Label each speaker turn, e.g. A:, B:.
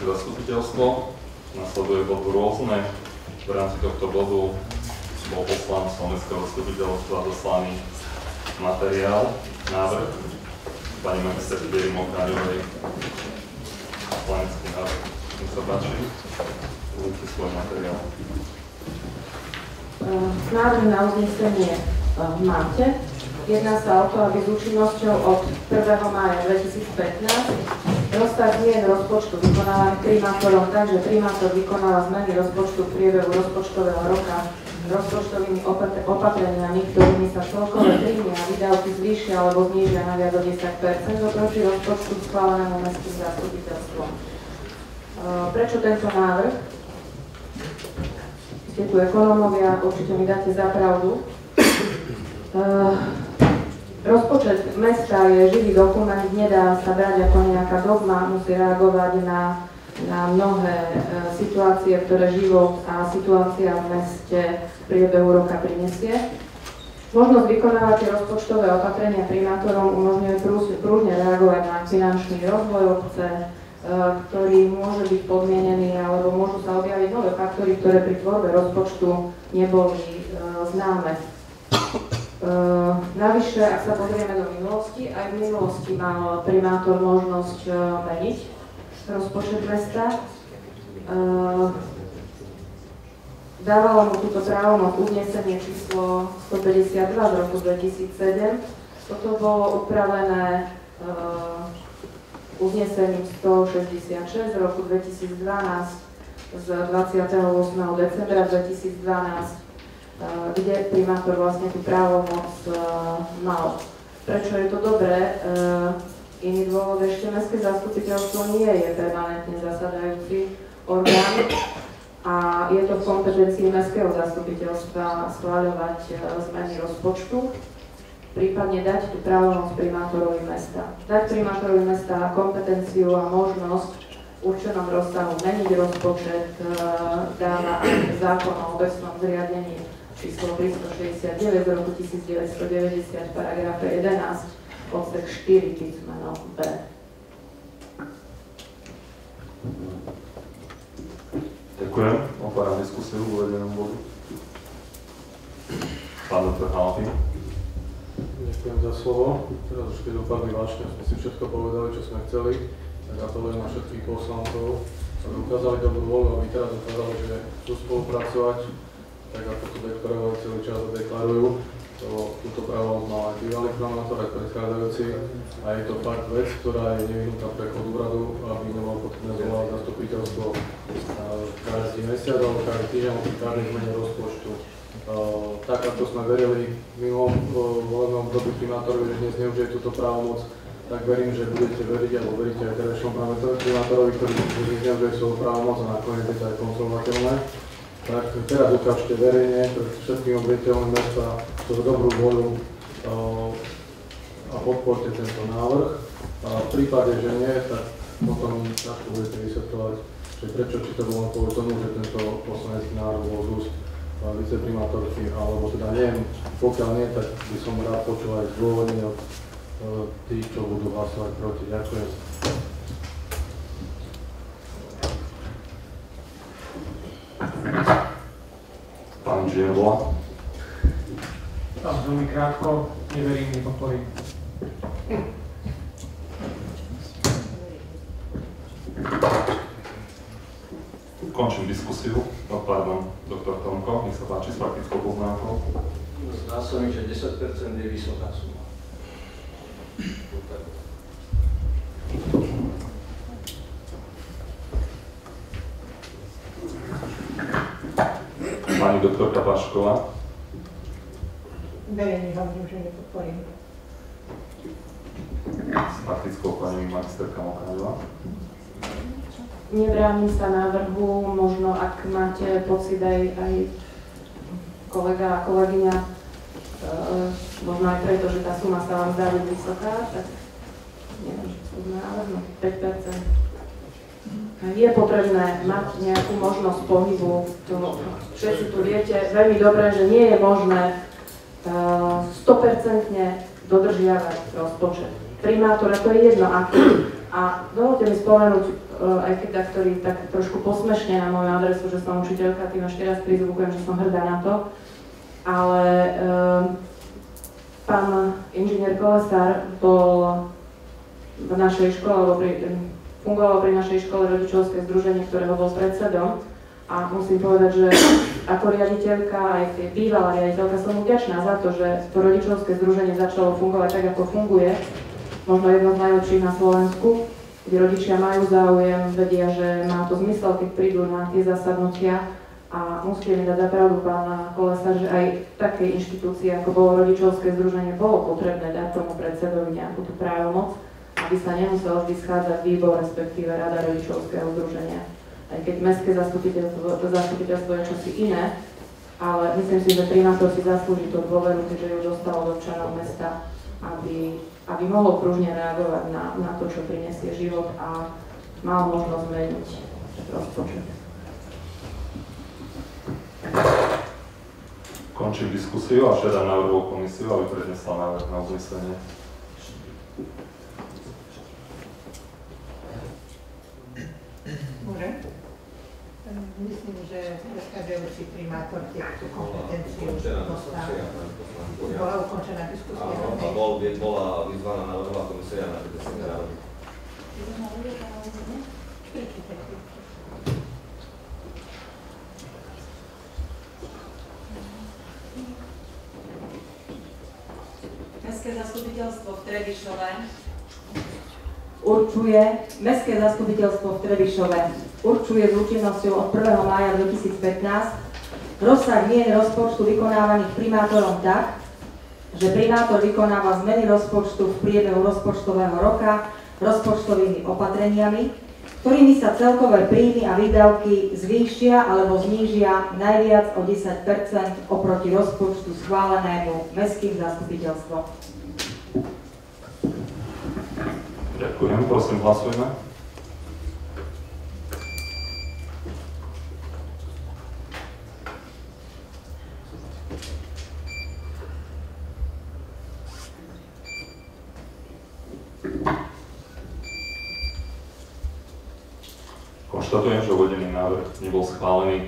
A: mestské zastupiteľstvo. Nasleduje bod rôzne. V rámci tohto bodu bol poslancom mestského zastupiteľstva zaslaný materiál, návrh pani magisterky Viery Moknáňovej. Poslanecký návrh. Nech sa páči. Uvedte svoj materiál.
B: Návrh na uznesenie máte. Jedná sa o to, aby s účinnosťou od 1. mája 2015 rozsah zmien rozpočtu vykonávaný primátorom tak, že primátor vykonáva zmeny rozpočtu v priebehu rozpočtového roka rozpočtovými opatreniami, ktorými sa celkové príjmy a výdavky zvýšia alebo znížia na viac o 10% oproti rozpočtu schválenému mestským zastupiteľstvom. Prečo tento návrh? Ste tu ekonómovia, určite mi dáte za pravdu. Rozpočet mesta je živý dokument, nedá sa brať ako nejaká dogma, musí reagovať na mnohé situácie, ktoré život a situácia v meste v priebehu roka prinesie. Možnosť vykonávať tie rozpočtové opatrenia primátorom umožňuje prúžne reagovať na finančný rozvoj obce, ktorý môže byť podmienený, alebo môžu sa objaviť nové faktory, ktoré pri tvorbe rozpočtu neboli známe. Navyše, ak sa pozrieme do minulosti, aj v minulosti mal primátor možnosť meniť rozpočet mesta. Dávalo mu túto právomoc uznesenie číslo 152 z roku 2007. Toto bolo upravené uznesením 166 z roku 2012 z 28. decembra 2012, kde primátor vlastne tú právomoc mal. Prečo je to dobré? Iný dôvod, ešte mestské zastupiteľstvo nie je permanentne zasadajúci orgán a je to v kompetencii mestského zastupiteľstva schváľovať zmeny rozpočtu, prípadne dať tú právomoc primátorovi mesta. Dať primátorovi mesta kompetenciu a možnosť v určenom rozsahu meniť rozpočet dáva aj zákon o obecnom zriadení číslo 369 z roku 1990 v paragrafe 11 odsek 4 písmeno B.
A: Ďakujem. Otváram diskusiu v uvedenom bodu. Pán doktor Halafy.
C: Ďakujem za slovo. Teraz už keď dopadli vážne, sme si všetko povedali, čo sme chceli. Gratulujem na všetkých poslancov, ktorí ukázali dobrú vôľu, aby teraz ukázali, že chcú spolupracovať, tak ako to deklarovali celý čas a deklarujú. Túto právo mal aj bývalý primátor, aj predchádzajúci a je to fakt vec, ktorá je nevyhnutá pre chod úradu, aby nebolo potrebné zvolať zastupiteľstvo každý mesiac alebo každý týždeň pri každej zmene rozpočtu. Tak ako sme verili v minulom volebnom období primátorovi, že dnes neúžije túto právomoc, tak verím, že budete veriť alebo veríte aj terajšom primátorovi, ktorý dnes neúžije svoju právomoc a nakoniec je to aj kontrolovateľné. Tak teraz ukážte verejne pred všetkým obyvateľom mesta tú dobrú voľu a podporte tento návrh. V prípade, že nie, tak potom ťažko budete vysvetľovať, že prečo, či to bolo kvôli tomu, že tento poslanecký návrh bol z úst viceprimátorky, alebo teda neviem, pokiaľ nie, tak by som rád počul aj zdôvodnenie od tých, čo budú hlasovať proti. Ďakujem.
A: Pán Žiervola.
D: Veľmi krátko, neverím, nepodporím.
A: Končím diskusiu. Pardon, doktor Tomko, nech sa páči s faktickou poznámkou.
E: Zdá sa mi, že 10% je vysoká suma.
A: Pani doktorka Pašková.
F: Verejne hovorím, že nepodporím.
A: S faktickou pani magisterka Moknáňová.
B: Nebránim sa návrhu, možno ak máte pocit aj kolega a kolegyňa, možno aj preto, že tá suma sa vám zdá byť vysoká, tak neviem, čo to znamená, 5%. Je potrebné mať nejakú možnosť pohybu. Všetci tu viete veľmi dobre, že nie je možné 100% dodržiavať rozpočet. Primátora, to je jedno aký. A dovolte mi spomenúť aj keď taktorí tak trošku posmešne na moju adresu, že som učiteľka, tým ešte raz prizvukujem, že som hrdá na to. Ale pán inžinier Kolesár bol v našej škole, fungovalo pri našej škole rodičovské združenie, ktorého bol predsedom. A musím povedať, že ako riaditeľka, aj keď bývalá riaditeľka, som mu vďačná za to, že to rodičovské združenie začalo fungovať tak, ako funguje. Možno jedno z najlepších na Slovensku, kde rodičia majú záujem, vedia, že má to zmysel, keď prídu na tie zasadnutia. A musíte mi dať za pravdu, pán Kolesár, že aj v takej inštitúcii, ako bolo rodičovské združenie, bolo potrebné dať tomu predsedovi nejakú tú právomoc, aby sa nemusel vždy schádzať výbor, respektíve rada rodičovského združenia. Aj keď mestské zastupiteľstvo je čosi iné, ale myslím si, že primátor si zaslúži tú dôveru, keďže ju dostal od občanov mesta, aby mohol pružne reagovať na to, čo prinesie život a mal možnosť zmeniť rozpočet.
A: Končím diskusiu a žiadam návrhovú komisiu, aby prednesla návrh na uznesenie.
F: Môžem? Myslím, že predchádzajúci primátor tú kompetenciu dostal. Bola ukončená diskusia.
G: Bola vyzvaná návrhová komisia na prednesenie návrhu.
H: Mestské zastupiteľstvo v Trebišove určuje s účinnosťou od 1. mája 2015 rozsah zmien rozpočtu vykonávaných primátorom tak, že primátor vykonáva zmeny rozpočtu v priebehu rozpočtového roka rozpočtovými opatreniami, ktorými sa celkové príjmy a výdavky zvýšia alebo znížia najviac o 10% oproti rozpočtu schválenému mestským zastupiteľstvom.
A: Ďakujem, prosím, hlasujme. Konštatujem, že uvedený návrh nebol schválený.